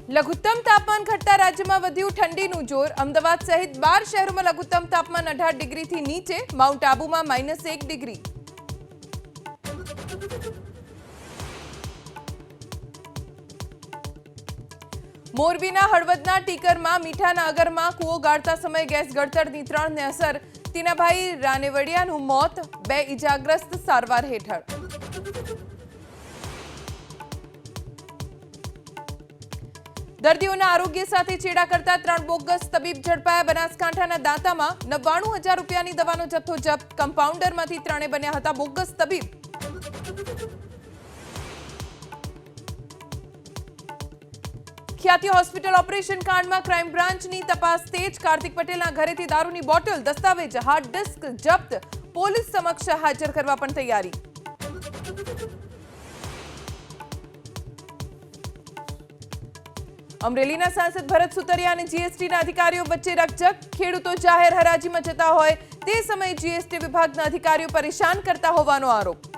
લઘુત્તમ તાપમાન ઘટતા રાજ્યમાં વધ્યું ઠંડીનું જોર। અમદાવાદ સહિત 12 શહેરોમાં લઘુત્તમ તાપમાન 18 ડિગ્રીથી નીચે, માઉન્ટ આબુમાં -1 ડિગ્રી। મોરબીના હળવદના ટીકરમાં મીઠાના અગરમાં કૂવો ગાળતા સમયે ગેસ ગળતરની 3ને અસર, તીનાભાઈ રાનેવડિયાનું મોત, 2 ઇજાગ્રસ્ત સારવાર હેઠળ। દર્દીઓના આરોગ્ય સાથે ચેડા કરતા 3 બોગસ તબીબ ઝડપાયા। બનાસકાંઠાના દાંતામાં 99,000 રૂપિયાની દવાનો જથ્થો જપ્ત, કમ્પાઉન્ડરમાંથી 3 બન્યા હતા બોગસ તબીબ। ખ્યાતિ હોસ્પિટલ ઓપરેશન કાંડમાં ક્રાઇમ બ્રાન્ચની તપાસ તેજ, કાર્તિક પટેલના ઘરેથી દારૂની બોટલ, દસ્તાવેજ, હાર્ડ ડિસ્ક જપ્ત, પોલીસ સમક્ષ હાજર કરવા પણ તૈયારી। અમરેલીના સાંસદ ભરત સુતરિયા અને જીએસટીના અધિકારીઓ વચ્ચે રકઝક, ખેડૂતો જાહેર હરાજીમાં જતા હોય તે સમયે જીએસટી વિભાગના અધિકારીઓ પરેશાન કરતા હોવાનો આરોપ।